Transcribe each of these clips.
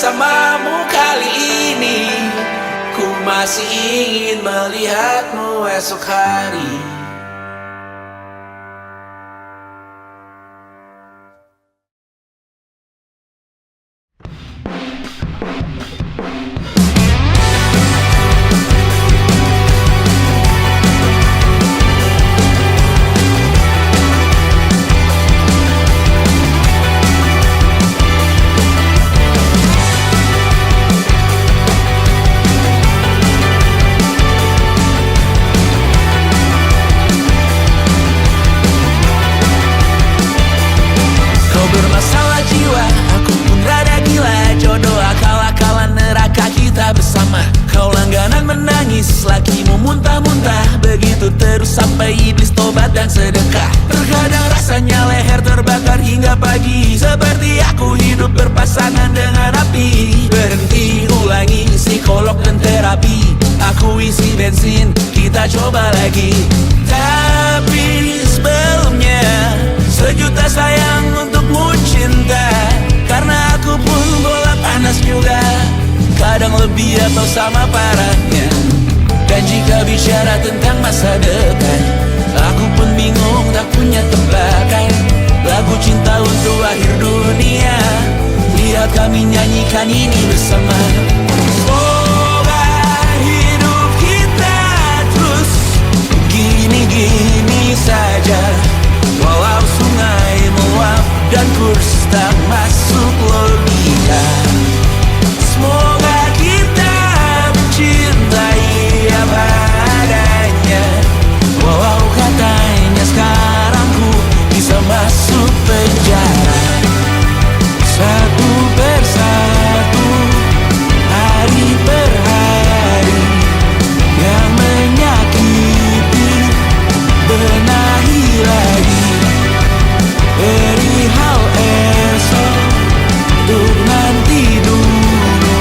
bersamamu kali ini. Ku masih ingin melihatmu esok hari. Bermasalah jiwa, aku pun rada gila. Jodoh akal-akalan neraka kita bersama. Kau langganan menangis, lakimu muntah-muntah. Begitu terus sampai iblis tobat dan sedekah. Terkadang rasanya leher terbakar hingga pagi. Seperti aku hidup berpasangan dengan api. Berhenti, ulangi psikolog dan terapi. Aku isi bensin, kita coba lagi. Tapi sebelumnya, sejuta sayang untukmu cinta. Karena aku pun bola panas juga, kadang lebih atau sama parahnya. Dan jika bicara tentang masa depan, aku pun bingung tak punya tebakan. Lagu cinta untuk akhir dunia, lihat kami nyanyikan ini bersama. Semoga hidup kita terus gini-gini saja. Walau sungai meluap dan kurs tak masuk logika. Semoga kita mencintai apa adanya. Walau katanya sekarang ku bisa masuk penjara. Satu persatu, hari per hari, yang menyakiti benahi lagi. Perihal esok, untuk nanti dulu.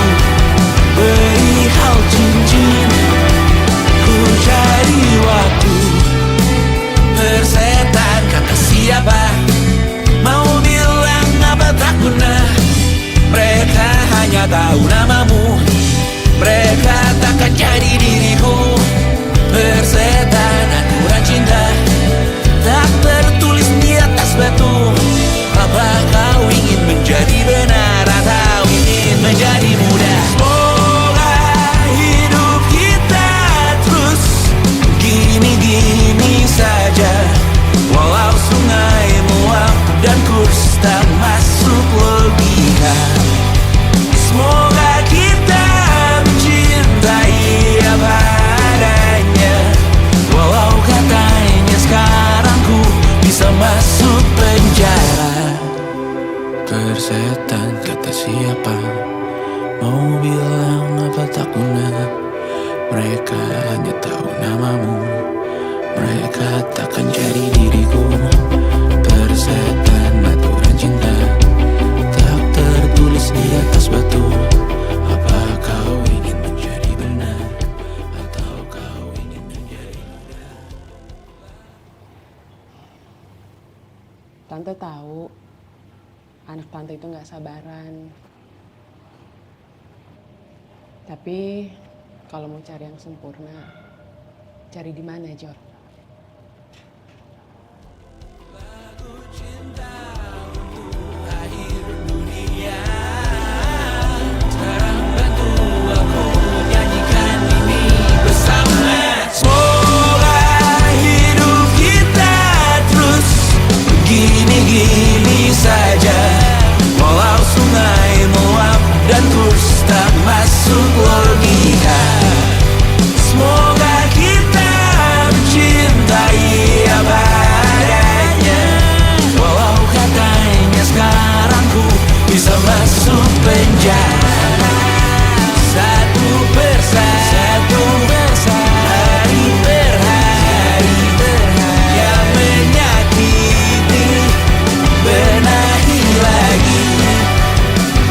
Perihal cincin, ku cari waktu. Persetan kata siapa, mau bilang apa tak guna. Mereka hanya tahu namamu, mereka takkan jadi diriku. Persetan aturan cinta, tak tertulis di atas batu. Apa kau ingin menjadi benar atau ingin menjadi muda? Semoga hidup kita terus gini-gini saja. Walau sungai meluap dan kurs tak masuk logika. Semoga kita mencintai apa adanya. Walau katanya sekarang ku bisa masuk penjara. Persetan kata siapa, mau bilang apa tak guna. Mereka hanya tahu namamu, mereka takkan jadi diriku. Persetan aturan cinta, tak tertulis di atas batu. Apa kau ingin menjadi benar atau kau ingin menjadi muda? Tante tahu anak tante itu gak sabaran. Tapi kalau mau cari yang sempurna, cari di mana, Jor? Semoga hidup kita terus begini-gini saja. Walau sungai meluap dan kurs tak masuk logika. Semoga kita mencintai apa adanya. Walau katanya sekarang ku bisa masuk penjara. Satu persatu, hari per hari, yang menyakiti benahi lagi.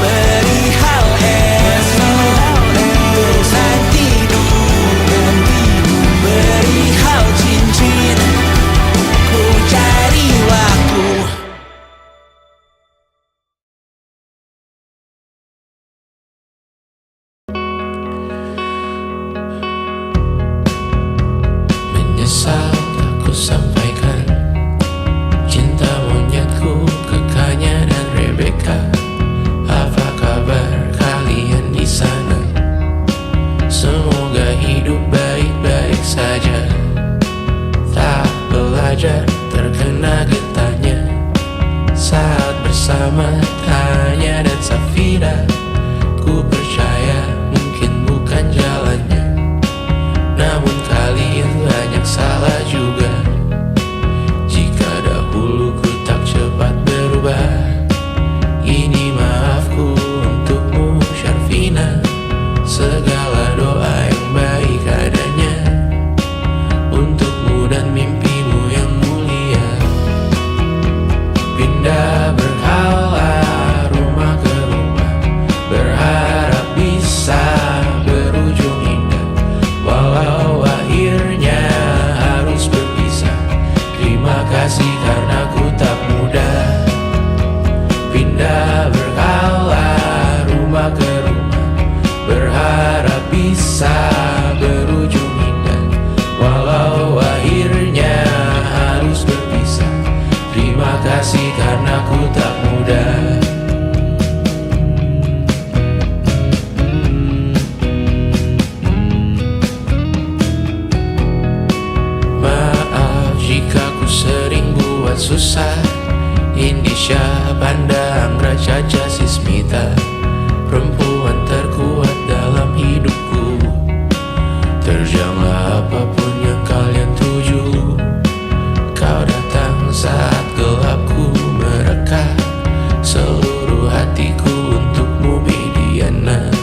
Perihal esok, nanti dulu. Perihal cincin, ku cari waktu. dan Safira. Ku percaya mungkin bukan jalannya, namun kali ini banyak salah juga. Jika dahulu ku tak cepat berubah, ini maafku untukmu Syarfina. Segala doa yang baik adanya untukmu dan mimpimu yang mulia. Pindah berhala rumah ke rumah, berharap bisa berujung indah, walau akhirnya harus berpisah. Terima kasih karena ku tak mudah. Pindah berhala rumah ke rumah, berharap bisa berujung indah, walau akhirnya harus berpisah. Terima kasih karena ku tak mudah. Maaf jika ku sering buat susah. Indisha, Banda, Anggra, Caca, Sismita, perempuan terkuat dalam hidupku. Terjanglah apapun yang kalian tuju. Kau datang saat gelapku mereka, seluruh hatiku untukmu Mediana.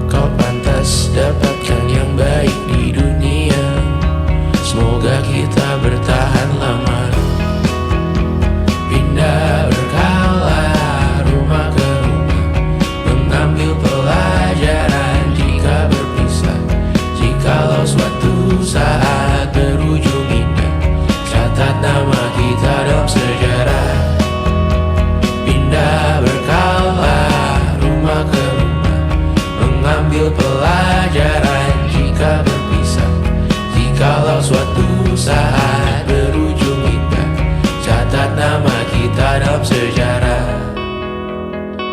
Kau pantas dapatkan yang baik di dunia, semoga kita bertahan lama. Pindah berkala rumah ke rumah, mengambil pelajaran jika berpisah. Jikalau suatu saat berujung indah, catat nama kita dalam sejarah. Pindah berkala rumah ke rumah, mengambil pelajaran jika berpisah. Jikalau suatu saat berujung indah, catat nama kita dalam sejarah.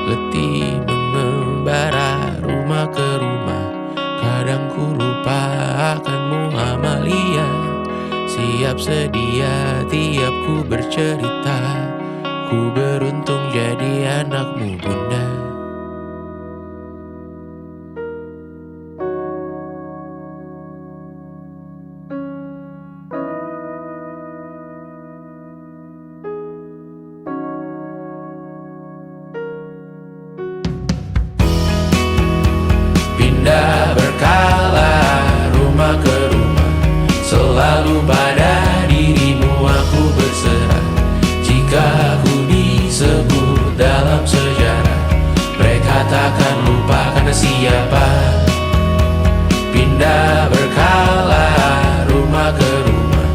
Letih mengembara rumah ke rumah, kadang ku lupa akanmu Amalia. Siap sedia tiap ku bercerita, ku beruntung jadi anakmu bunda. Pindah berkala rumah ke rumah, selalu pada dirimu aku berserah. Jika aku disebut dalam sejarah, mereka takkan lupa karena siapa. Pindah berkala rumah ke rumah,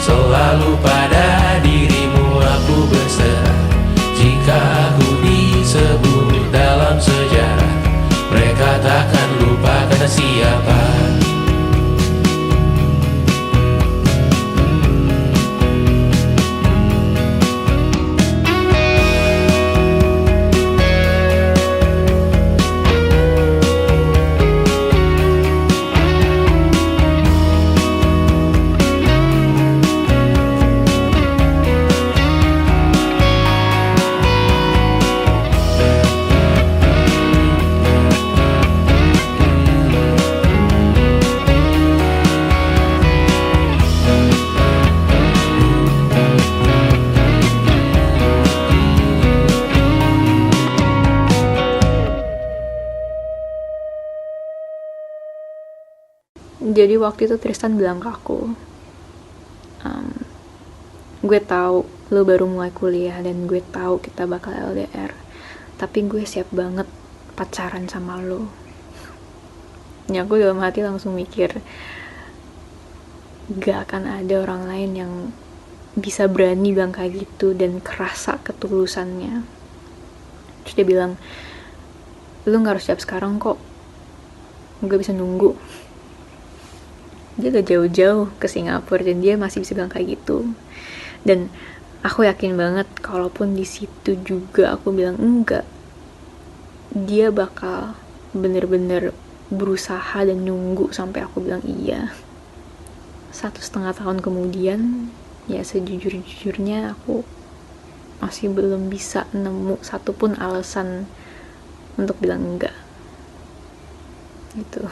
selalu pada dirimu aku berserah. Jika aku disebut dalam sejarah, mereka takkan lupa karena siapa. Jadi waktu itu Tristan bilang ke aku, gue tahu lo baru mulai kuliah dan gue tahu kita bakal LDR, tapi gue siap banget pacaran sama lo. Ya aku dalam hati langsung mikir, gak akan ada orang lain yang bisa berani bilang kayak gitu dan kerasa ketulusannya. Terus dia bilang, lo gak harus siap sekarang kok, gue bisa nunggu. Dia udah jauh-jauh ke Singapura dan dia masih bisa bilang kayak gitu. Dan aku yakin banget kalaupun di situ juga aku bilang enggak, dia bakal bener-bener berusaha dan nunggu sampai aku bilang iya. 1,5 tahun kemudian, ya sejujur-jujurnya aku masih belum bisa nemu satupun alasan untuk bilang enggak gitu.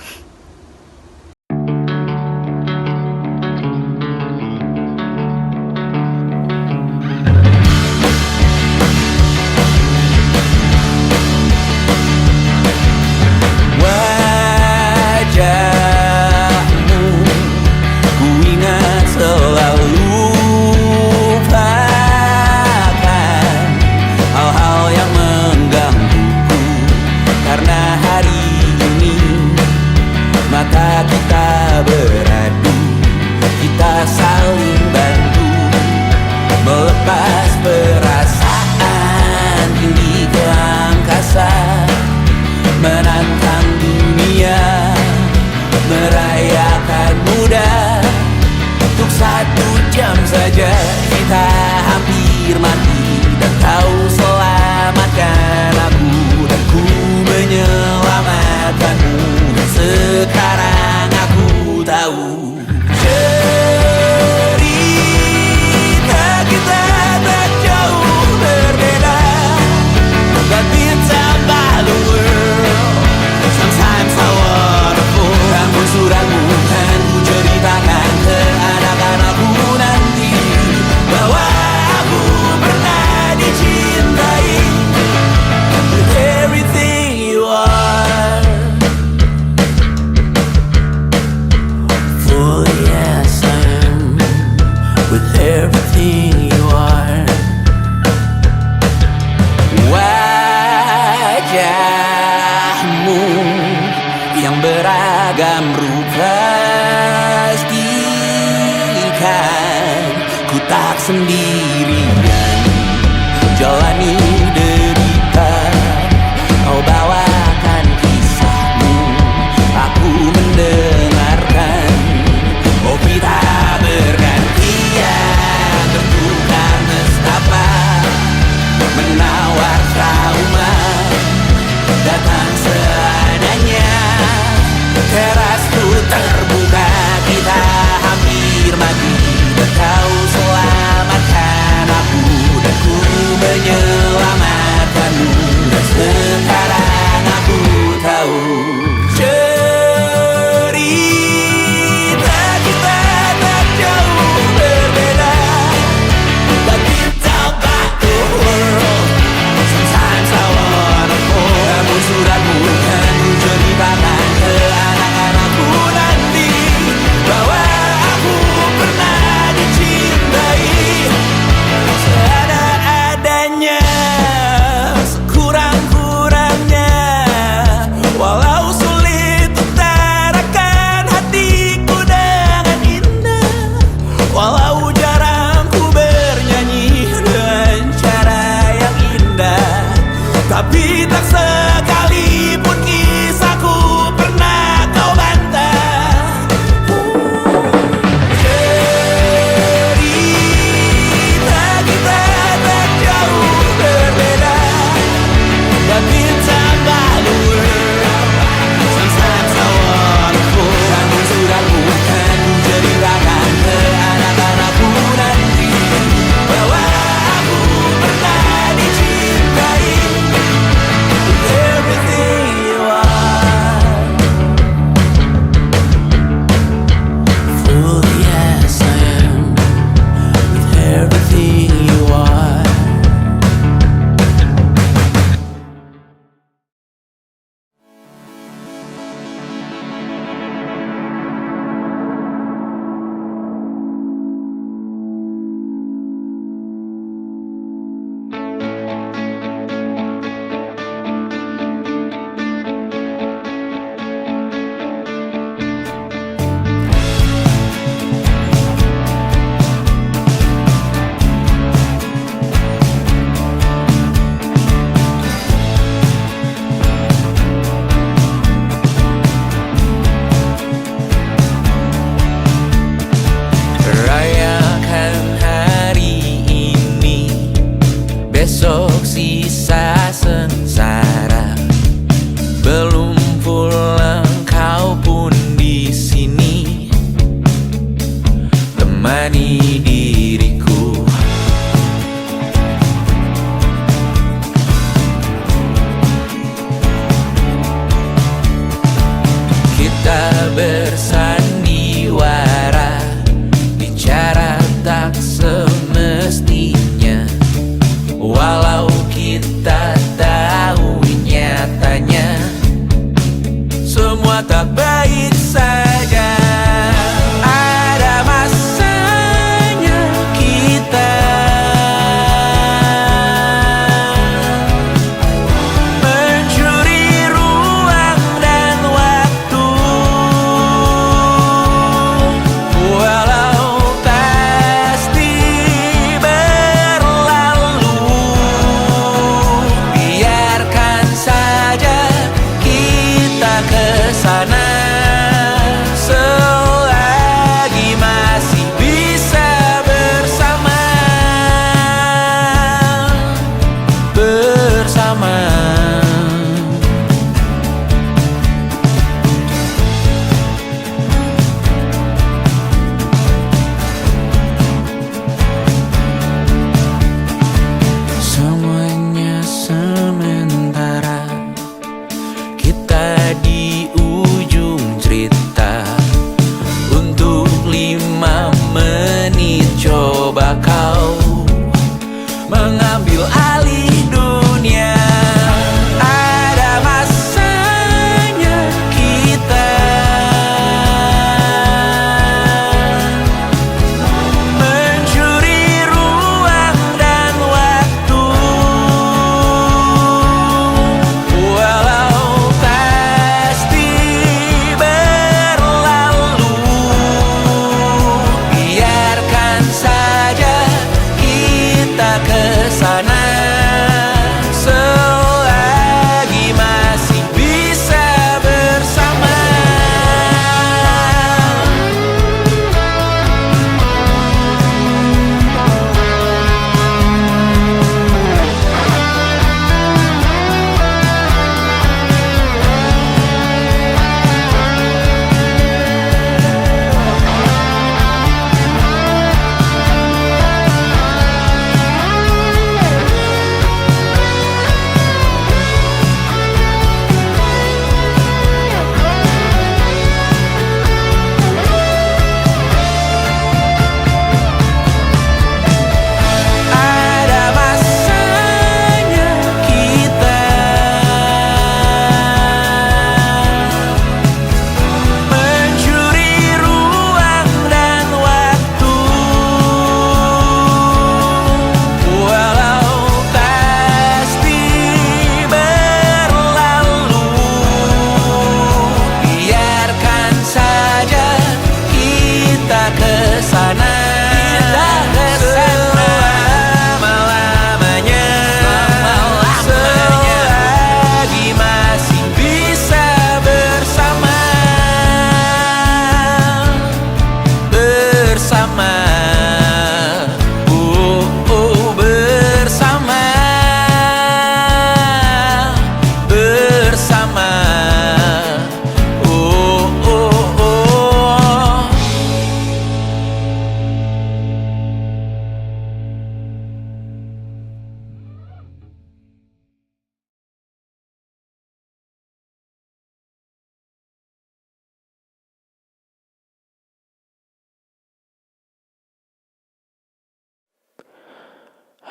Wajahmu ku ingat selalu, lupakan hal-hal yang menggangguku. Karena hari ini mata kita beradu, kita saling bantu melepas perasaan tinggi ke angkasa, menantang dunia, merayakan muda. Untuk 1 jam saja kita hampir mati, dan kau selamatkan aku, dan ku menyelamatkanmu. Sekarang aku tahu cerita kita tak jauh berbeda, but it's about the world. Sometimes I wanna fall. Rambut suratmu kan ku ceritakan ke anak-anakku nanti, bahwa aku pernah dicintai with everything you are. Fully yes I am, with everything you are. Wajahmu yang beragam rupa, pastikan ku tak sendirian jalani derita. Kau bawakan kisahmu, aku mendengarkan. Oh kita bergantian, tertukar nestapa, menawar trauma, datang seadanya. Terasku terbuka, kita hampir mati, dan kau selamatkan aku, dan ku menyelamatkanmu. Dan sekarang aku tahu cerita kita tak jauh berbeda, but it's about the world. Sometimes I wanna fall. Kamu suratmu kan ku ceritakan ke anak-anakku nanti, bahwa aku pernah dicintai seada-adanya, sekurang-kurangnya. Walau sulit utarakan hatiku dengan indah, walau jarang ku bernyanyi dengan cara yang indah, tapi tak sekalipun kisahku pernah kau bantah. Cerita kita tak jauh berbeda, but it's about the world. Sometimes I wanna fall. Kamu suratmu kan ku ceritakan ke anak-anakku nanti, bahwa aku pernah dicintai with everything you semua tak baik saja. Ada masanya kita mencuri ruang dan waktu, walau pasti berlalu. Biarkan saja kita kesana selagi masih bisa bersama. Semuanya sementara, kita di ujung cerita. Untuk 5 menit coba kau mengambil alih dunia. Ada masanya kita mencuri ruang dan waktu, walau pasti berlalu. Biarkan saja kita kesana selagi masih bisa bersama. Ada masanya kita mencuri ruang dan waktu, walau pasti berlalu. Biarkan saja kita kesana selama-lamanya, selagi masih bisa bersama. Bersama, bersama, bersama,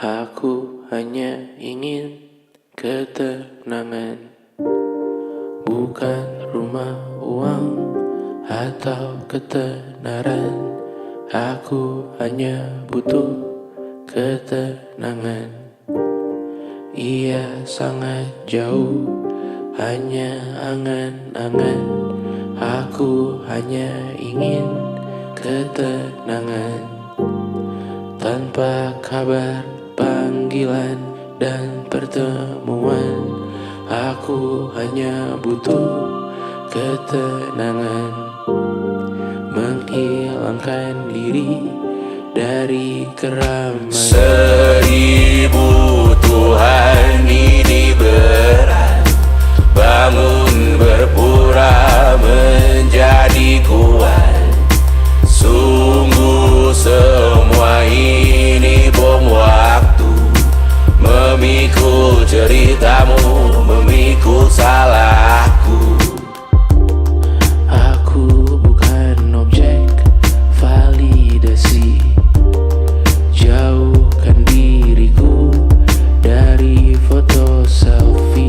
Aku hanya ingin ketenangan, bukan rumah, uang, atau ketenaran. Aku hanya butuh ketenangan. Ia sangat jauh, hanya angan-angan. Aku hanya ingin ketenangan. Tanpa kabar, panggilan, dan pertemuan, aku hanya butuh ketenangan. Menghilangkan diri dari keramaian. 1000 Tuhan ini berat, bangun berpura menjadi kuat. Sungguh semua ini bom waktu, memikul ceritamu, memikul salahku. Aku bukan objek validasi, jauhkan diriku dari foto selfie.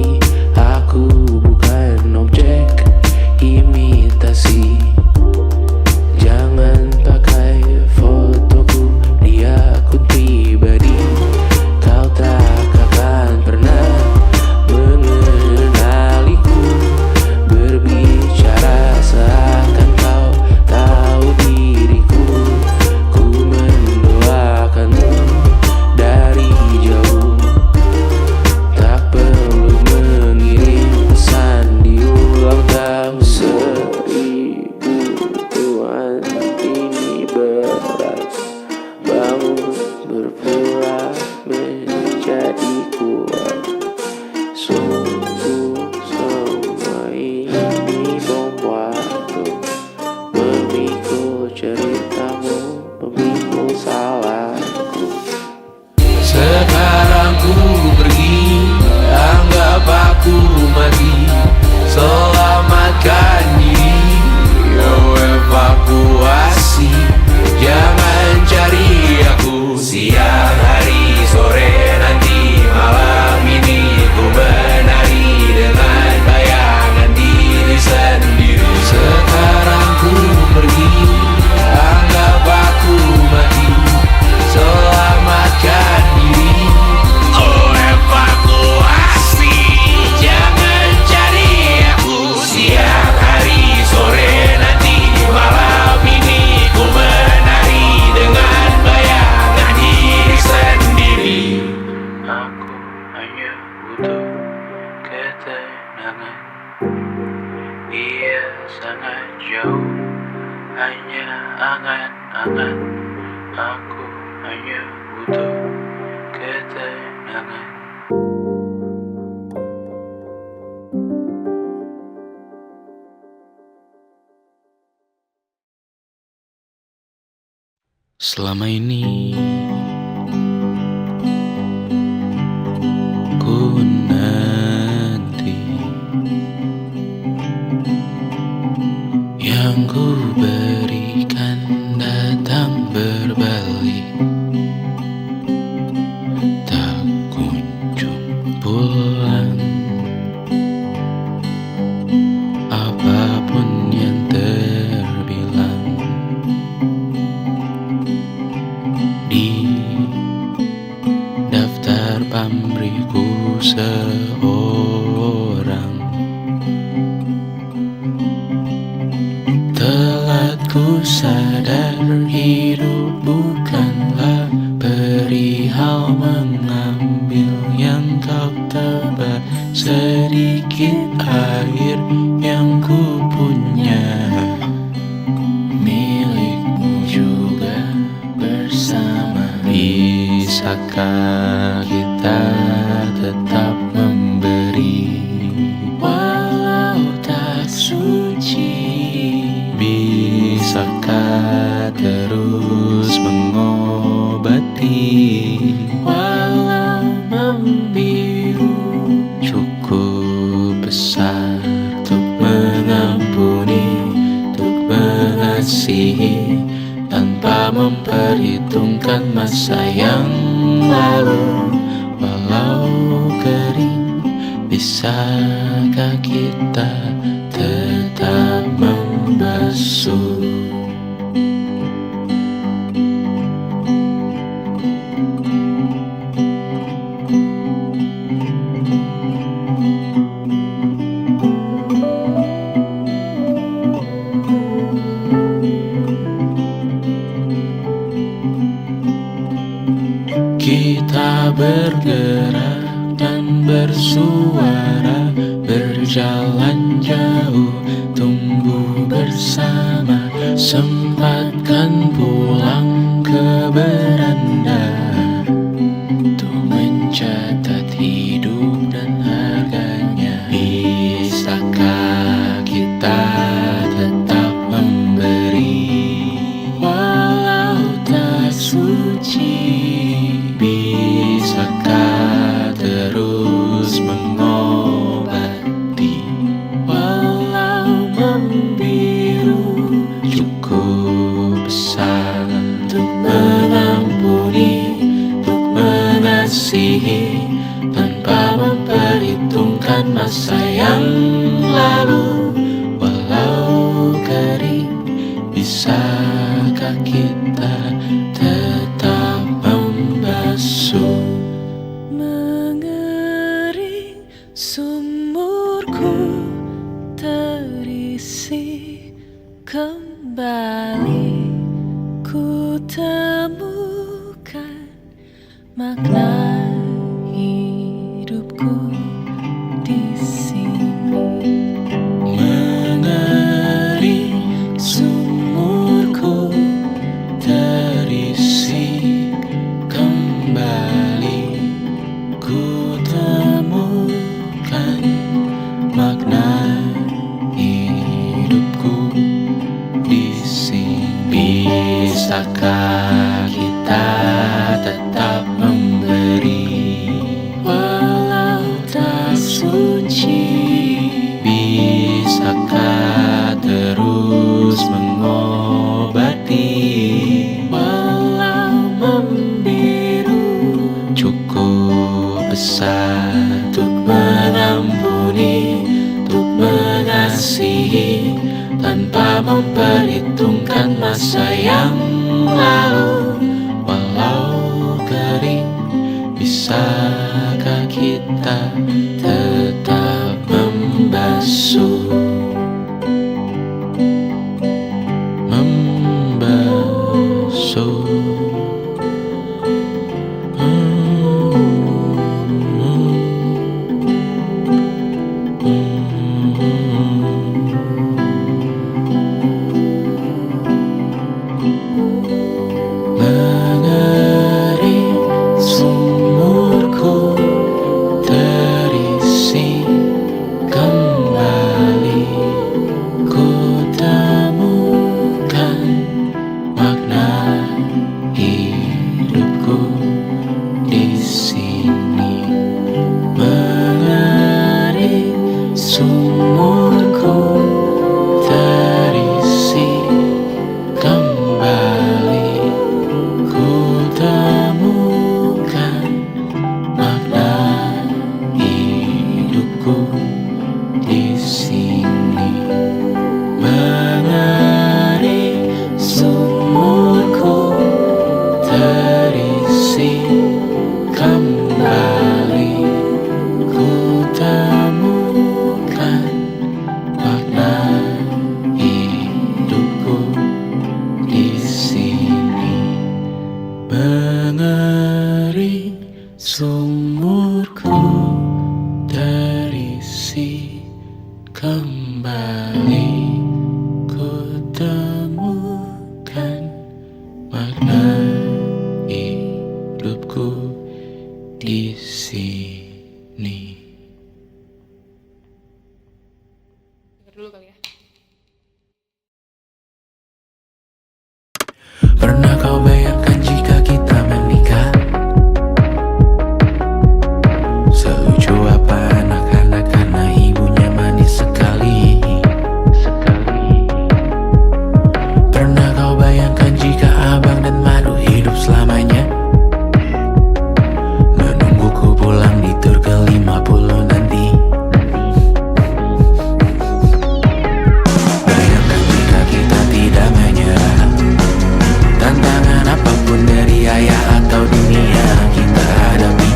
ketenangan. Ia sangat jauh, hanya angan-angan. Aku hanya butuh ketenangan. Selama ini ku nanti yang ku berikan datang berbalik, tak kunjung pulang. Apapun yang terbilang di daftar pamrihku seorang, telah ku sadar hidup bukanlah perihal mengambil yang kau tebar. Sedikit air yang ku punya milikmu juga bersama. Bisakah kita tetap memberi walau tak suci? Bisakah terus mengobati walau membiru? Cukup besar untuk mengampuni, untuk mengasihi, tanpa memperhitungkan masa yang lalu. Walau kering, bisakah kita tetap membasuh? Kita bergerak dan bersuara, berjalan jauh, tumbuh bersama. Sempatkan pulang ke beranda untuk mencatat hidup dan harganya. Bisakah kita tetap memberi walau tak suci? Bisakah terus mengobati walau membiru? Cukup besar untuk mengampuni, untuk mengasihi, tanpa memperhitungkan masa yang lalu. Walau kering, bisakah kita tetap membasuh? Mengering sumurku terisi kembali, ku temukan makna hidupku di sini. Mengering sumurku terisi kembali, ku temukan makna hidupku di sini. Bisakah kita tetap memberi walau tak suci? Bisakah terus mengobati walau membiru? Cukup besar untuk mengampuni, untuk mengasihi, tanpa memperhitungkan masa yang lalu. Walau kering, bisakah kita tetap membasuh? Membasuh. Mengeri sumurku terisi kembali, ku temukan makna hidupku di sini. Mengeri sumurku terisi kembali, ku temukan makna hidupku di sini. Mengeri sumurku terisi kembali, ku temukan makna hidupku di sini. Mengering sumurku terisi kembali, ku temukan makna hidupku di sini. Dengar dulu kali ya. Pernah kau bayangkan jika kita menikah? Selucu apa anak-anak karena ibunya manis sekali. Pernah kau bayangkan jika abang dan madu hidup selamanya? Menungguku pulang di tur ke-50 nanti. Bayangkan jika kita tidak menyerah, tantangan apapun dari ayah atau dunia kita hadapi,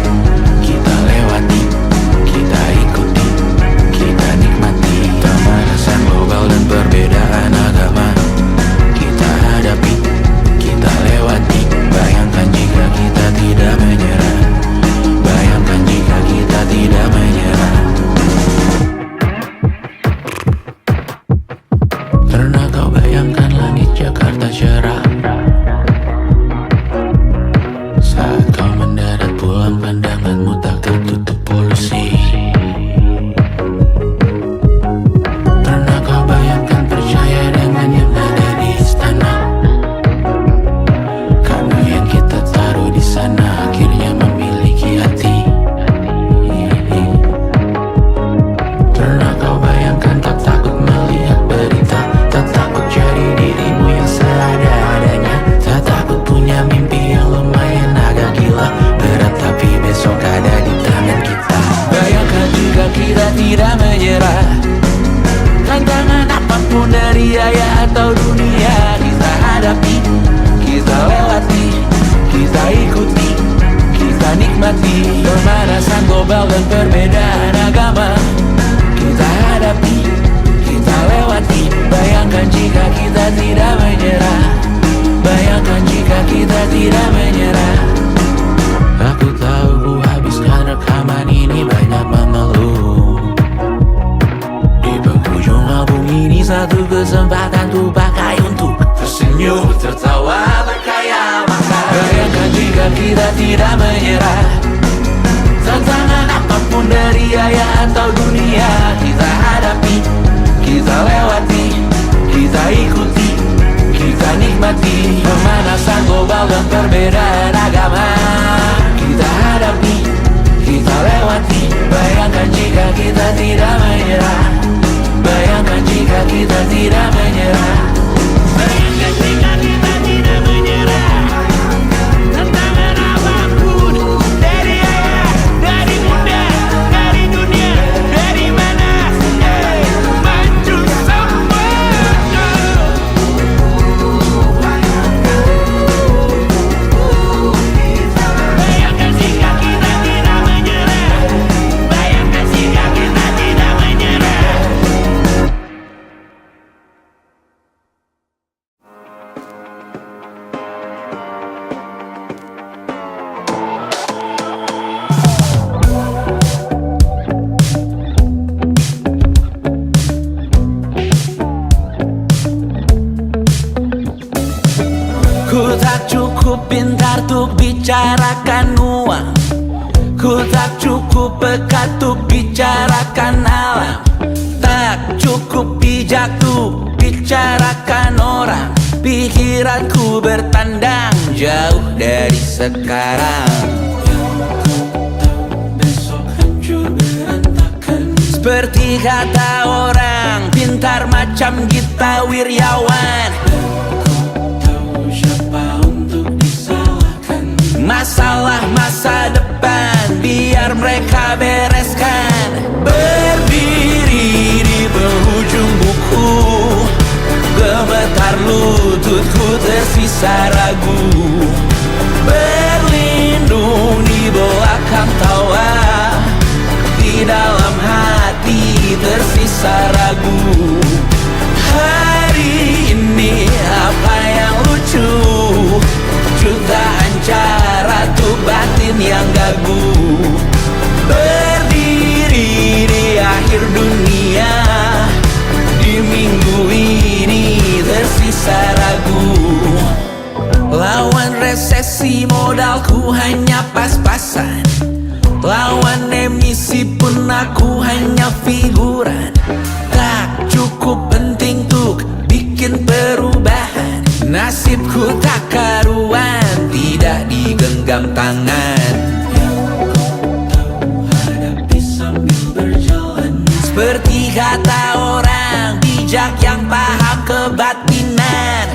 kita lewati, kita ikuti, kita nikmati. Pemanasan global dan perbedaan agama kita hadapi, kita lewati. Bayangkan jika kita tidak menyerah, bayangkan jika kita tidak menyerah. Pernah kau bayangkan langit Jakarta cerah saat kau mendarat pulang, pandanganmu tak tertutup polusi. Pernah kau bayangkan percaya dengan yang ada di istana, karena yang kita taruh di sana akhirnya memiliki hati. Pernah kau bayangkan tak takut melihat berita, tak takut jadi dirimu yang seada-adanya, tak takut punya mimpi yang lumayan agak gila, berat tapi besok ada di tangan kita. Bayangkan jika kita tidak menyerah, tantangan apapun dari ayah atau dunia kita hadapi, kita lewati, kita ikuti, kita nikmati. Pemanasan global dan perbedaan agama kita hadapi, kita lewati. Bayangkan jika kita tidak menyerah, bayangkan jika kita tidak menyerah. Aku tahu ku habiskan rekaman ini banyak mengeluh. Di penghujung album ini satu kesempatan ku pakai untuk tersenyum, tertawa, berkaya makan. Bayangkan jika kita tidak menyerah, tantangan apapun dari ayah atau dunia kita hadapi, kita lewati, kita ikuti, kita nikmati. Pemanasan global dan perbedaan agama kita hadapi, kita lewati. Bayangkan jika kita tidak menyerah, bayangkan jika kita tidak menyerah. Bayangkan jika kita tidak menyerah, tantangan apapun dari ayah, dari bunda, dari dunia, dari mana, maju semua. Bayangkan jika kita tidak menyerah, bayangkan jika kita tidak menyerah. bicarakan uang. Ku tak cukup peka tuh bicarakan alam. Tak cukup bijak tuh bicarakan orang. Pikiranku bertandang jauh dari sekarang. Seperti kata orang pintar macam Gita Wirjawan, masalah masa depan biar mereka bereskan. Berdiri di penghujung buku, gemetar lututku tersisa ragu. Berlindung di belakang tawa, di dalam hati tersisa ragu. Hari ini apa yang lucu? Jutaan cara tuh batin yang gagu. Berdiri di akhir dunia, di minggu ini tersisa ragu. Lawan resesi modalku hanya pas-pasan. Lawan emisi pun aku hanya figuran. Tak cukup penting tuh bikin perubahan. Nasibku tak karuan, tidak digenggam tangan. Seperti kata orang bijak yang paham kebatinan.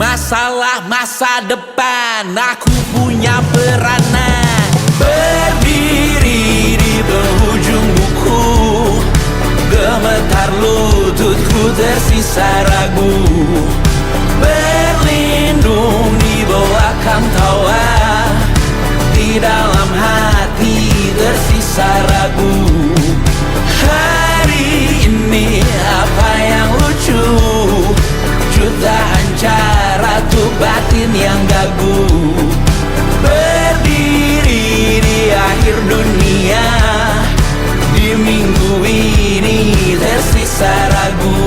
Masalah masa depan aku punya peranan. Berdiri di penghujung buku, gemetar lututku tersisa ragu. Berlindung di belakang tawa, di dalam hati tersisa ragu. Hari ini apa yang lucu? Jutaan cara tuh batin yang gagu. Berdiri di akhir dunia, di minggu ini tersisa ragu.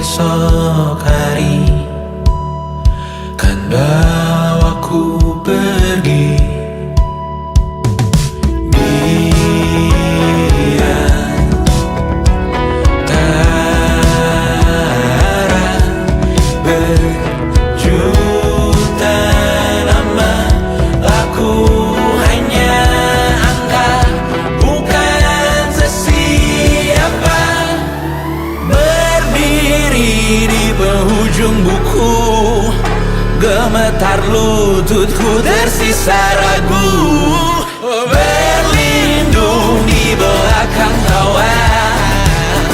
Esok hari kan bawaku pergi. Dia tara berjuta nama, aku hanya angka, bukan sesiapa. Di penghujung buku, gemetar lututku tersisa ragu. Berlindung di belakang tawa,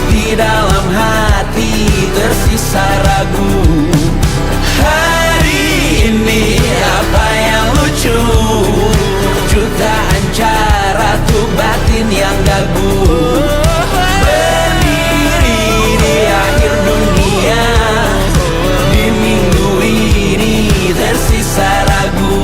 di dalam hati tersisa ragu. Hari ini apa yang lucu? Jutaan cara tuh batin yang gagu. Berdiri di akhir dunia, di minggu ini tersisa ragu.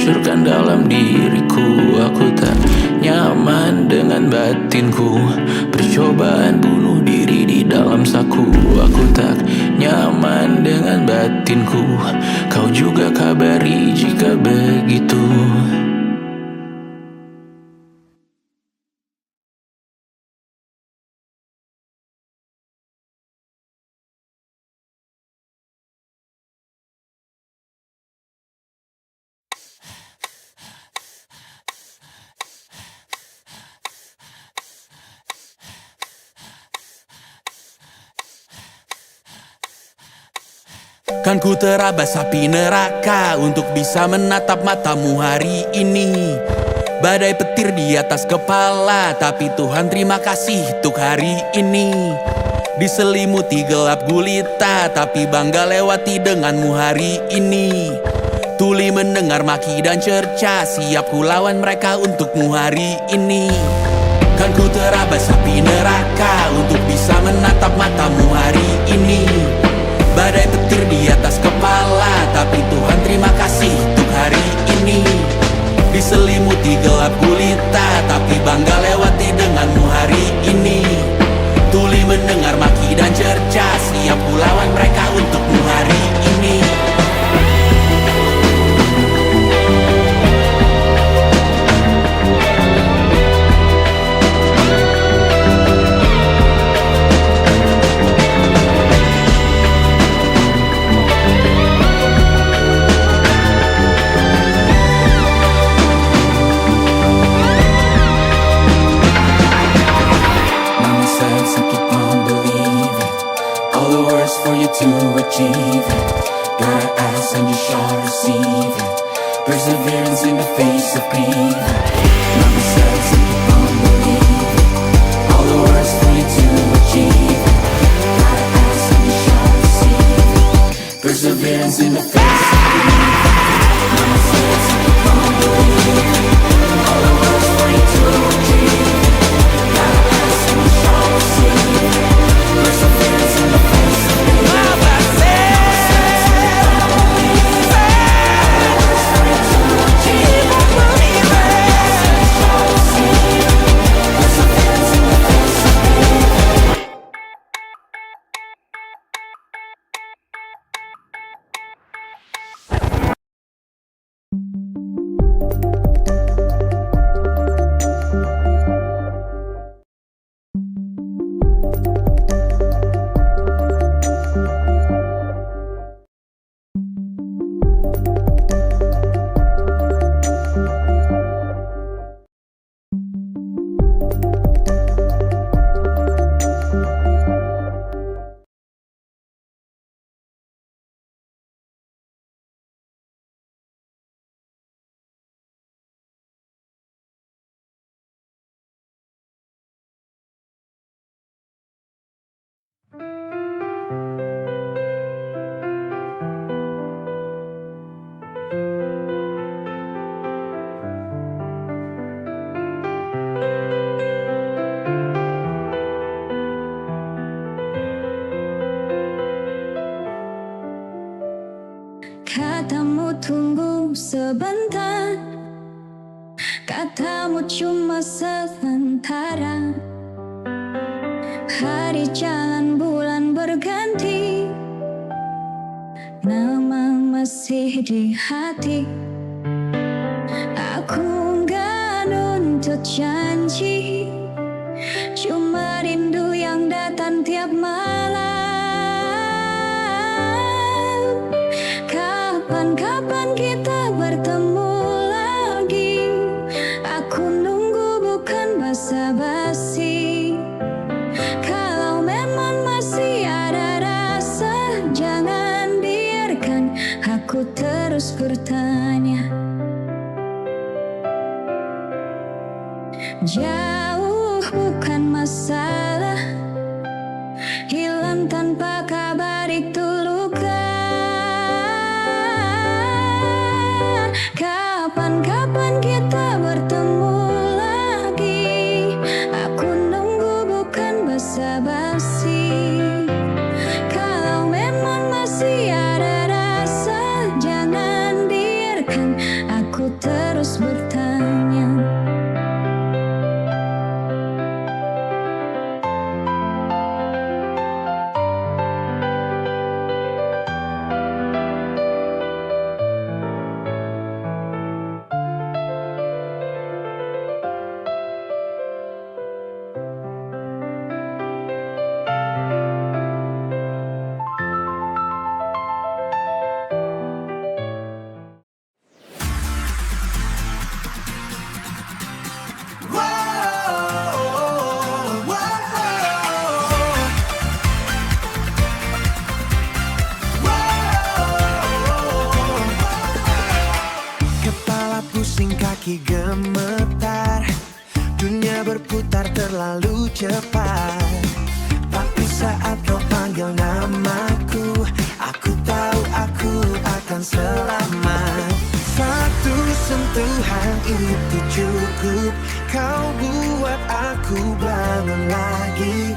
kucurkan dalam diriku. Aku tak nyaman dengan batinku, percobaan bunuh diri di dalam saku. Aku tak nyaman dengan batinku, kau juga kabari jika begitu. Kan ku terabas api neraka untuk bisa menatap matamu hari ini. Badai petir di atas kepala, tapi Tuhan terima kasih untuk hari ini. Diselimuti gelap gulita, tapi bangga lewati denganmu hari ini. Tuli mendengar maki dan cerca, siap ku lawan mereka untukmu hari ini. Kan ku terabas api neraka untuk bisa menatap matamu hari ini. Badai petir di atas kepala, tapi Tuhan terima kasih untuk hari ini. Diselimuti gelap gulita, tapi bangga lewati denganmu hari ini. Tuli mendengar maki dan cerca, siap ku lawan mereka untukmu hari ini. To achieve it, gotta ask and you shall receive it. Perseverance in the face of grief. Mama says and keep on believing. All the words for you to achieve it. Gotta ask and you shall receive it. Perseverance in the face of grief. Mama says and keep on believing. All the words for you to achieve it. Gotta ask and you shall receive it. Perseverance in the face of grief. Katamu tunggu sebentar, katamu cuma sementara. Hari jalan bulan berganti, nama masih di hati. Aku nggak nuntut janji, cuma rindu yang datang tiap malam. Kapan kita bertemu lagi? Aku nunggu bukan basa-basi. Kalau memang masih ada rasa, jangan biarkan aku terus bertanya. Jauh bukan masalah, hilang tanpa kabar itu luka. Kapan kita bertemu lagi? Aku nunggu bukan basa-basi. Kalau memang masih ada rasa, jangan biarkan aku kaki gemetar. Dunia berputar terlalu cepat. Tapi saat kau panggil namaku, aku tahu aku akan selamat. Satu sentuhan itu cukup, kau buat aku bangun lagi.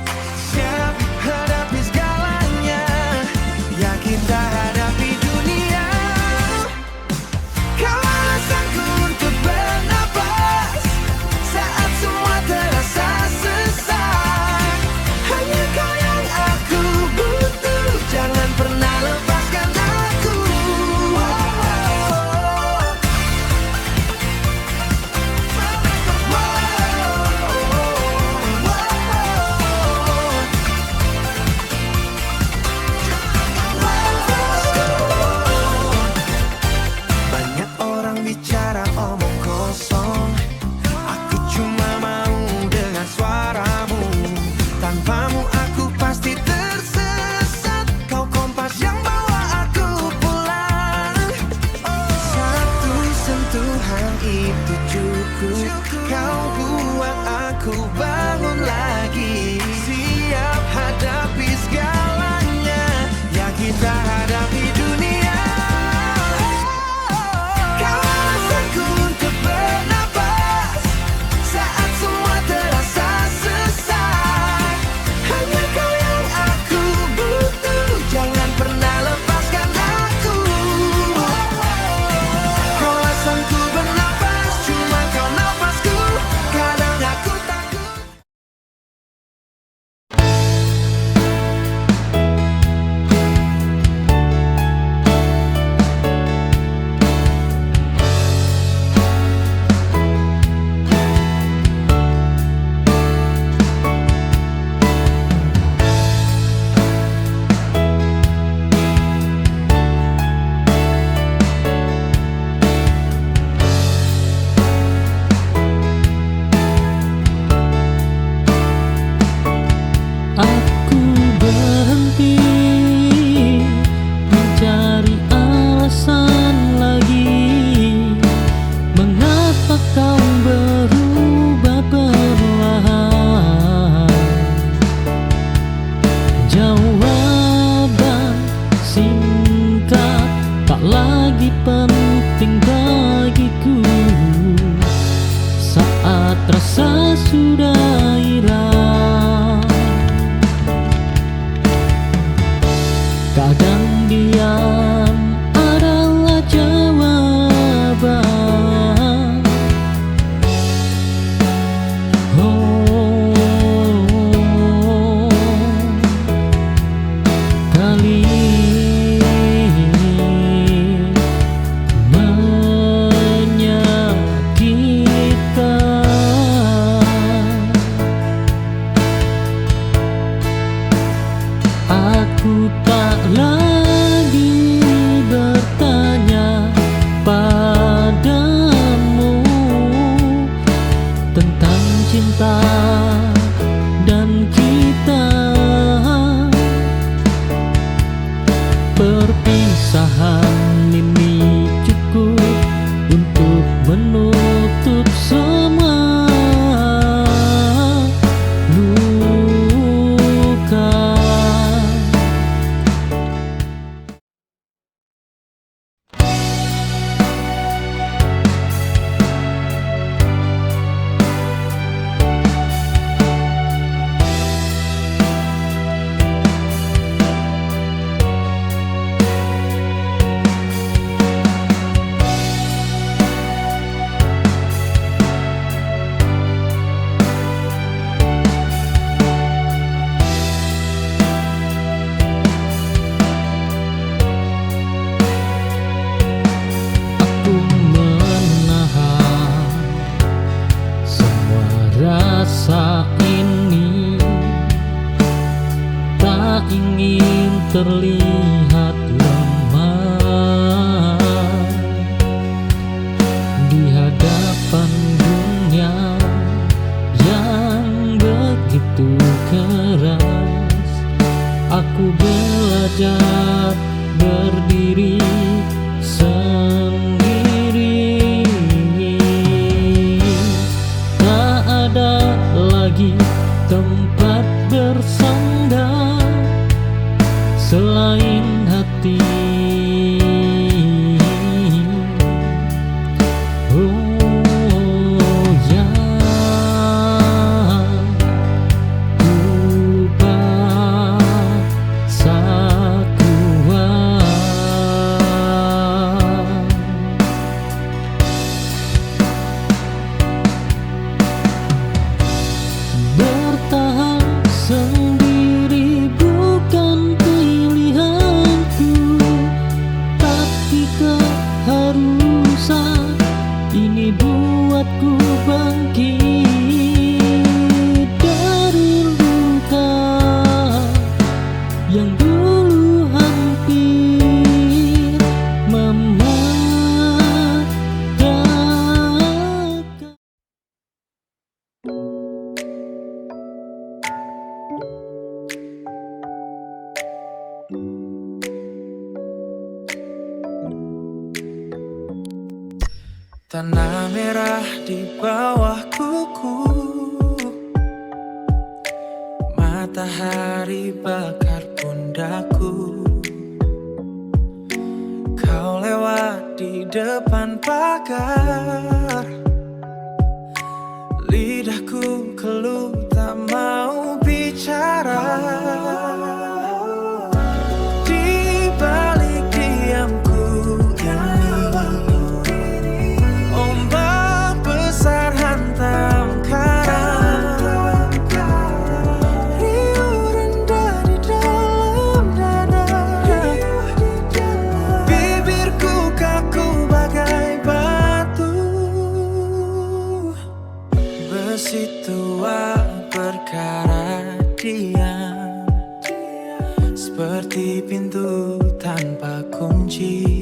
Siap hadapi segalanya, ya kita hadapi dunia. Kau alasanku untuk bernapas saat semua terasa sesak. Hanya kau yang aku butuh, jangan pernah lepaskan aku. Banyak orang bicara omong kosong, aku cuma mau dengan suaramu. Tanpamu aku pasti tersesat, kau kompas yang bawa aku pulang. Satu sentuhan itu cukup, kau buat aku bangun lagi. Siap hadapi segalanya, ya kita hadapi dunia. Kau alasanku untuk bernapas saat semua terasa sesak. Hanya kau yang aku butuh, jangan pernah lepaskan aku. Kau alasanku bernapas, cuma kau nafasku. Kadang aku takut. Aku berhenti mencari alasan lagi. Mengapa kau berubah perlahan? Jawaban singkat tak lagi penting bagiku. Saat rasa sudah hilang, kadang diam adalah jawaban. Oh, kali menyakitkan. Aku tak lagi bertanya padamu tentang cinta dan kita. Perpisahan ini cukup untuk menutup semua luka. Aku menahan semua rasa ini, tak ingin terlihat lemah di hadapan dunia yang begitu keras. Aku belajar berdiri sendiri. susah ini buatku bangkit dari luka yang dulu hampir mematikan. Tanah merah di bawah kuku, matahari bakar pundakku. Kau lewat di depan pagar, lidahku keluh tak mau bicara. Di balik diamku ini, ombak besar hantam karang, riuh rendah di dalam dada. Bibirku kaku bagai batu, besi tua berkarat diam, seperti pintu tanpa kunci.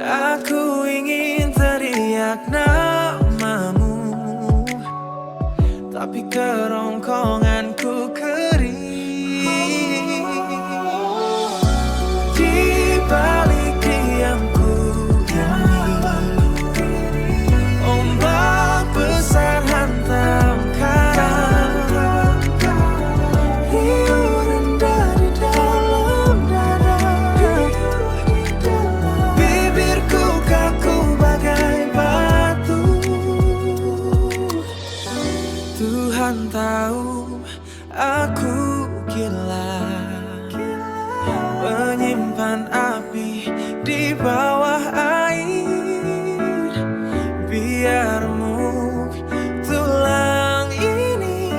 Aku ingin teriak namamu, tapi kerongkonganku kering. Di balik diamku ini, ombak besar hantam karang, riuh rendah di dalam dada. Bibirku kaku bagai batu. Tuhan tahu aku gila, menyimpan api di bawah air, biar remuk tulang ini.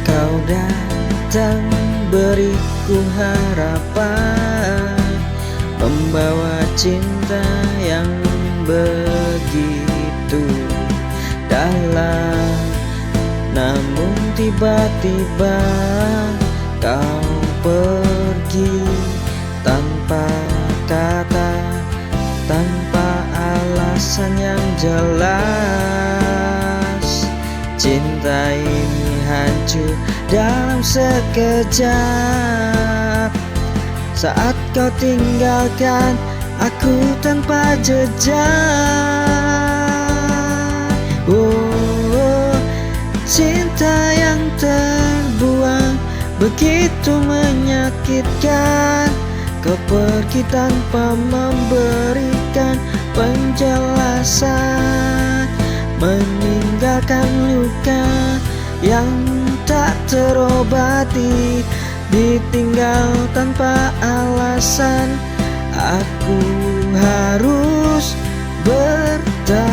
Kau datang beriku harapan, membawa cinta yang begitu dalam. Namun tiba-tiba kau pergi tanpa kata, tanpa alasan yang jelas. Cinta ini hancur dalam sekejap. Saat kau tinggalkan aku tanpa jejak. Oh, cinta yang terbuang begitu menyakitkan. Kau pergi tanpa memberikan penjelasan, meninggalkan luka yang tak terobati, ditinggal tanpa alasan. Aku harus bertahan.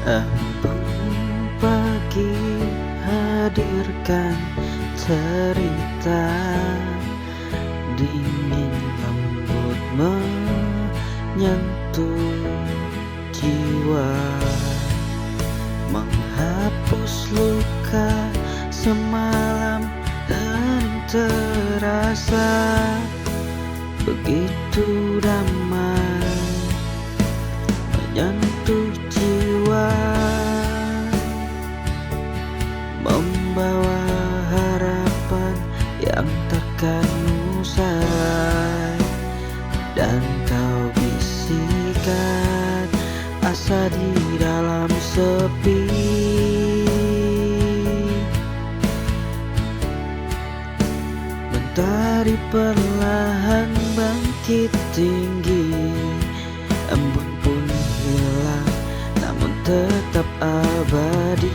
Embun pagi hadirkan cerita, dingin lembut menyentuh jiwa, menghapus luka semalam hening terasa begitu damai, menyentuh jiwa, membawa harapan yang takkan usai. Dan kau bisikan asa di dalam sepi, mentari perlahan bangkit tinggi, embun pun hilang namun tetap abadi.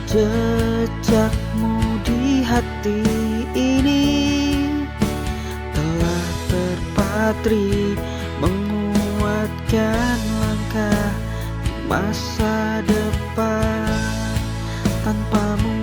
Jejakmu di hati ini telah terpatri, menguatkan langkah di masa depan tanpamu.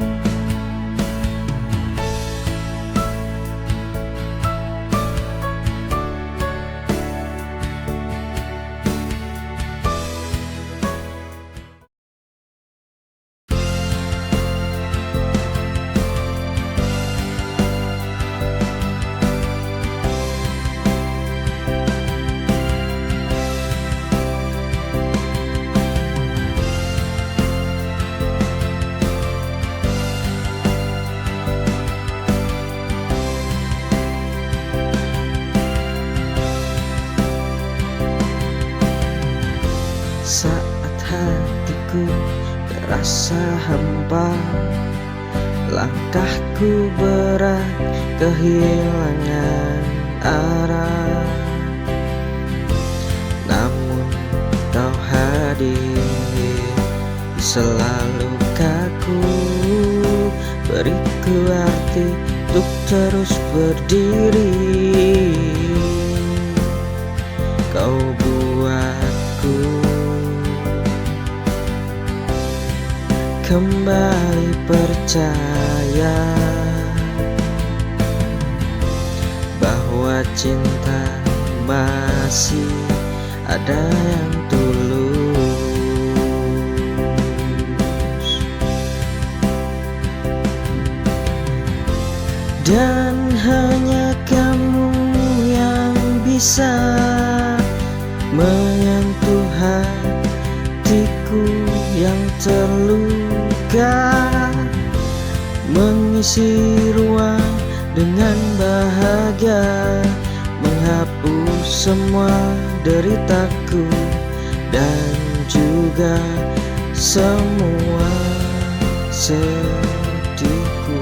Saat hatiku terasa hampa, langkahku berat kehilangan arah, namun kau hadir di selalu kaku, beriku arti untuk terus berdiri. Kau buatku kembali percaya bahwa cinta masih ada yang tulus, dan hanya kamu yang bisa menyentuh hatiku yang terluka, mengisi ruang dengan bahagia, menghapus semua deritaku dan juga semua sedihku.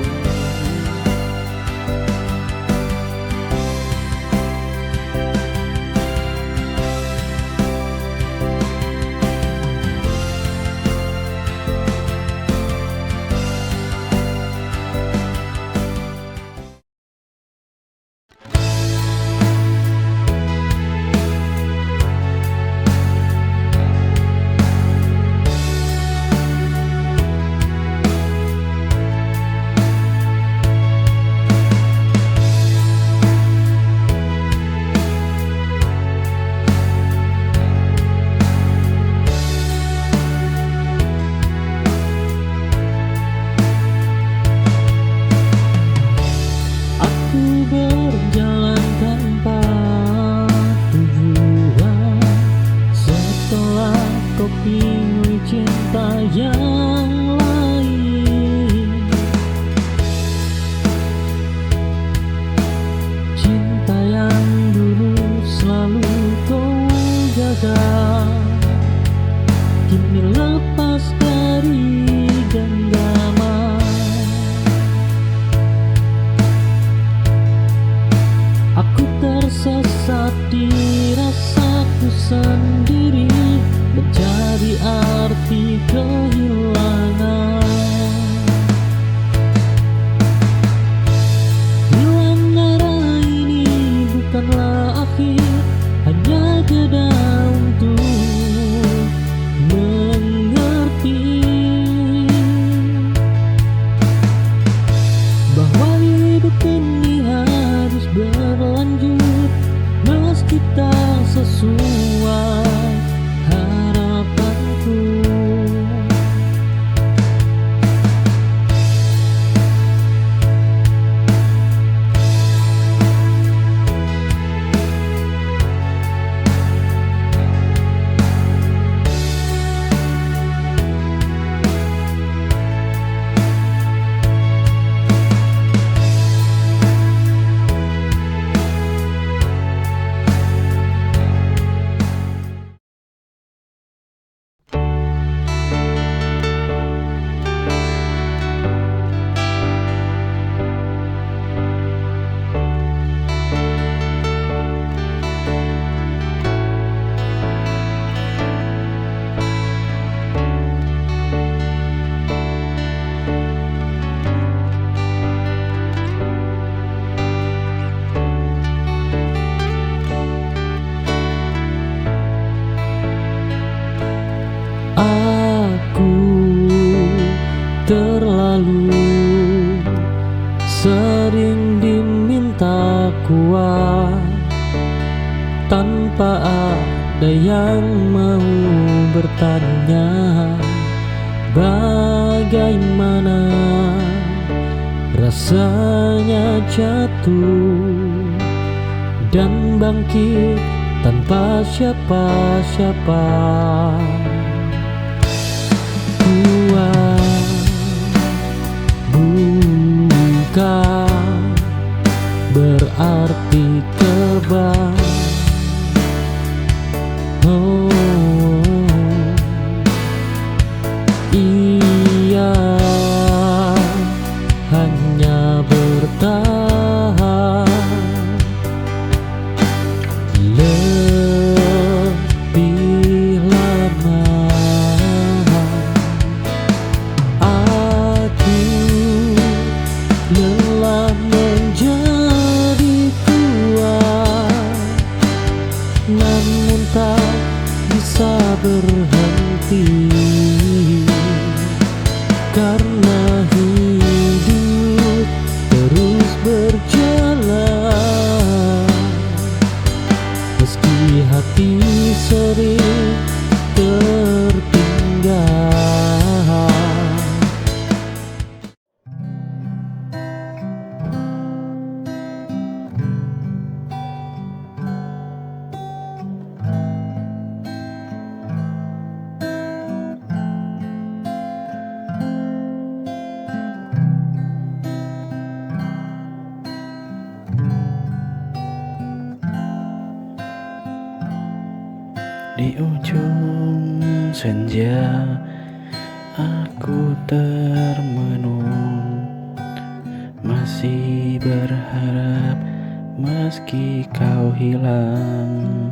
kita sesuai harapanku. Aku terlalu sering diminta kuat tanpa ada yang mau bertanya bagaimana rasanya jatuh dan bangkit tanpa siapa-siapa. Bukan berarti kebal. Oh, ia hanya bertahan lebih lama. Lelah menjadi kuat, namun tak bisa berhenti karena hidup terus berjalan meski hati sering tertinggal. Di ujung senja aku termenung, masih berharap meski kau hilang.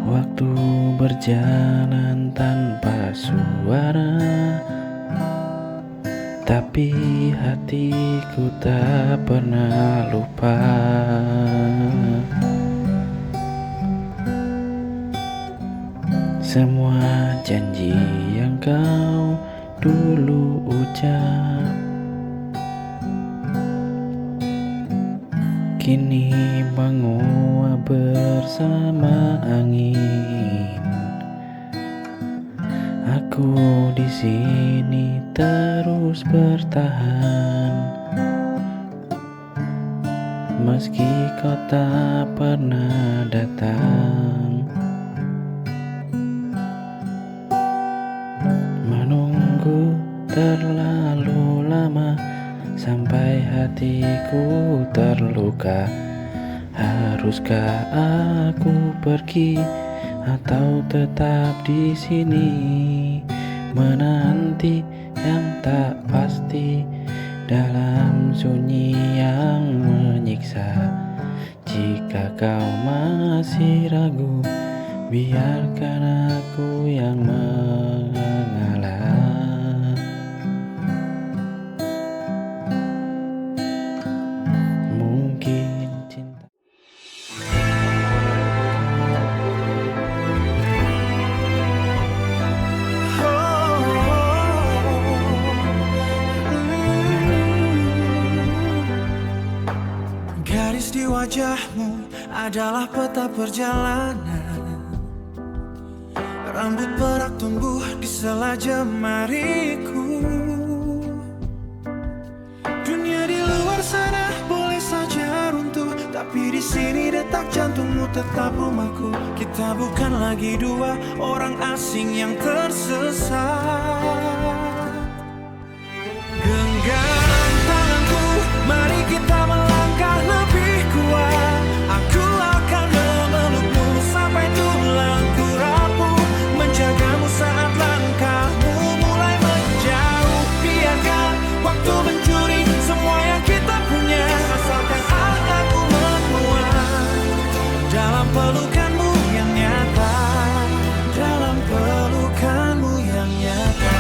Waktu berjalan tanpa suara, tapi hatiku tak pernah lupa. Semua janji yang kau dulu ucap kini menguap bersama angin. Aku di sini terus bertahan meski kau tak pernah datang. Menunggu terlalu lama sampai hatiku terluka. Haruskah aku pergi atau tetap di sini menanti yang tak pasti dalam sunyi yang menyiksa? Jika kau masih ragu, biarkan aku yang mengalah. Mungkin cinta Garis di wajahmu adalah peta perjalanan. Rambut perak tumbuh di sela jemariku. Dunia di luar sana boleh saja runtuh, tapi di sini detak jantungmu tetap rumahku. Kita bukan lagi dua orang asing yang tersesat. Genggam tanganku, mari kita melangkah lebih kuat. Aku akan memelukmu sampai tulangku rapuh, menjagamu saat langkahmu mulai menjauh. Biarkan waktu mencuri semua yang kita punya, asalkan aku menguat dalam pelukanmu yang nyata, dalam pelukanmu yang nyata.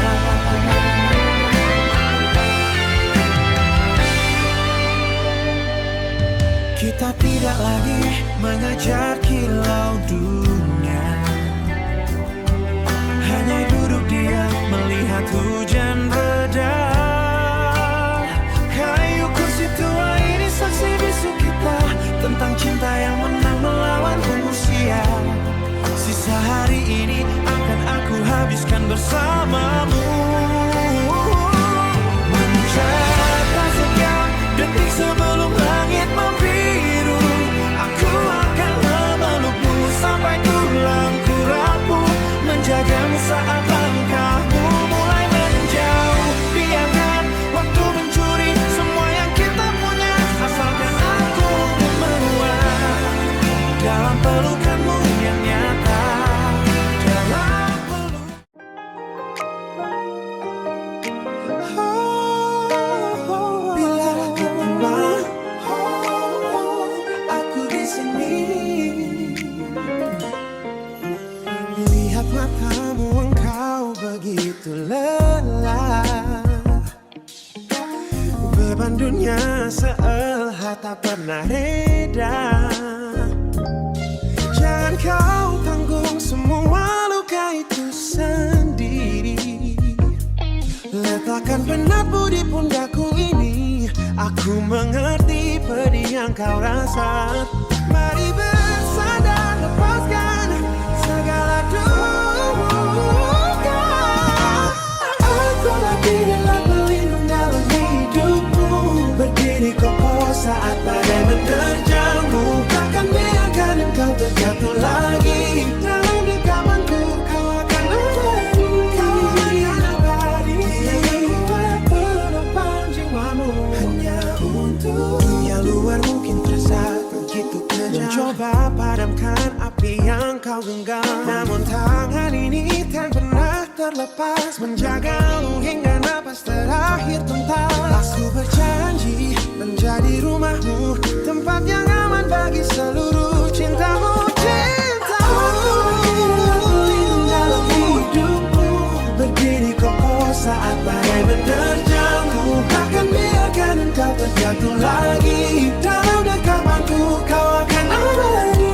Kita tidak lagi mengejar kilau dunia, hanya duduk diam melihat hujan reda. Kayu kursi tua ini saksi bisu kita tentang cinta yang menang melawan usia. Sisa hari ini akan aku habiskan bersamamu, mencatat setiap detik sebelum langit membiru. Aku akan memelukmu sampai tulangku rapuh, menjagamu saat langkahmu mulai menjauh. Biarkan waktu mencuri semua yang kita punya, asalkan aku menguat dalam pelukanmu yang nyata, dalam peluk. Bila kembali aku di sini, lihat matamu, engkau begitu lelah. Beban dunia seolah tak pernah reda. Jangan kau tanggung semua luka itu sendiri. Letakkan penatmu di pundakku ini. Aku mengerti pedih yang kau rasa. Mari bersandar, lepaskan segala duka. Aku lagi rela pelindung dalam hidupmu, berdiri kokoh saat badai menerjangmu. Takkan biarkan engkau terjatuh lagi. Dalam genggamanku kau akan abadi, kau akan abadi. Yang kuat penopang jiwamu, hanya untuk dunia luar mungkin terasa begitu kejam. Mencoba padamkan api yang kau genggam, namun tangan ini tak pernah terlepas, menjagamu hingga napas terakhir tuntas. Aku berjanji menjadi rumahmu, tempat yang aman bagi seluruh cintamu. Aku berlindung dalam hidupmu, berdiri kokoh saat badai menerjangmu. Takkan biarkan engkau terjatuh lagi. Dalam genggamanku kau akan abadi.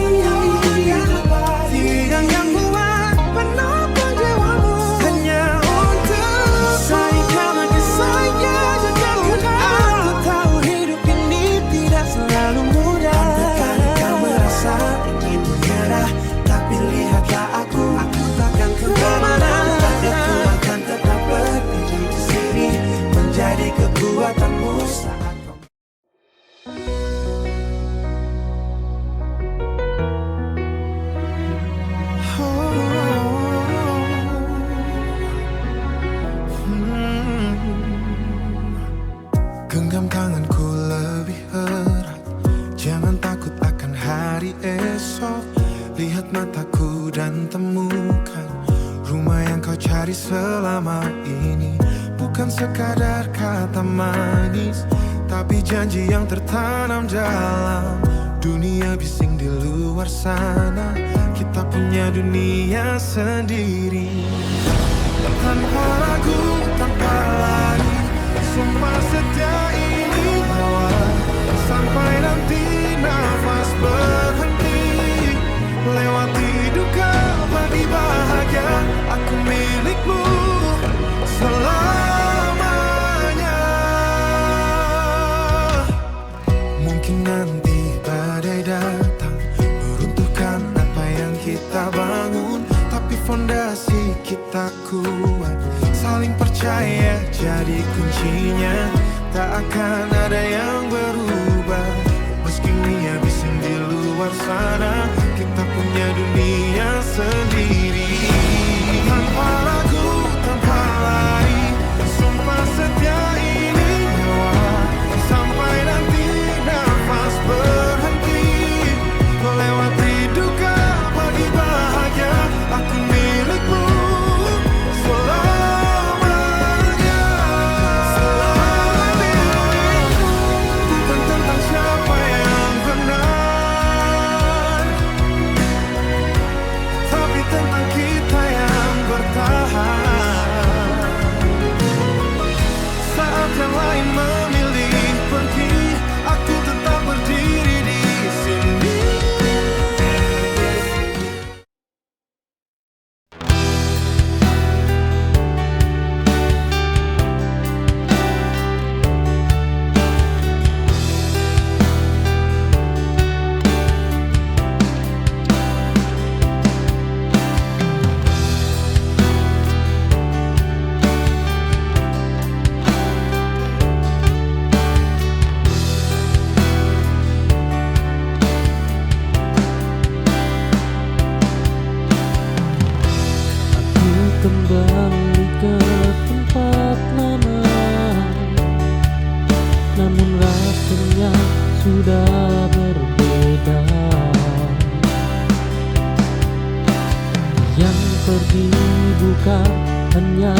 Tiang yang kuat penopang jiwamu, hanya untuk sayangkan lagi saya. Aku tahu hidup ini tidak selalu mudah. Andai kau merasa ingin menyerah, tapi lihatlah aku takkan kemana-mana. Aku akan tetap berdiri di sini, menjadi kekuatanmu saat kau. Genggam tanganku lebih erat, jangan takut akan hari esok. Lihat mataku dan temukan rumah yang kau cari selama ini. Bukan sekadar kata manis, tapi janji yang tertanam dalam dunia bising di luar sana. Kita punya dunia sendiri, tanpa ragu, tanpa lari. Sumpah setia ini awal, sampai nanti nafas berhenti. Lewati duka, bagi bahagia, aku milikmu selamanya. Mungkin nanti badai datang, fondasi kita kuat, saling percaya jadi kuncinya. Tak akan ada yang berubah, meski dunia bising di luar sana. Kita punya dunia sendiri. Tanpa ragu, tanpa lari, sumpah setia ini nyawa. Sampai nanti nafas berhenti, melewati duka bagi bahagia. Aku milikmu selamanya. Selamanya. Bukan tentang siapa yang benar, tapi tentang kita yang bertahan. Saat yang lain memilih pergi, aku tetap berdiri di sini. Aku kembali ke tempat lama, namun rasanya sudah berbeda. Yang pergi bukan hanya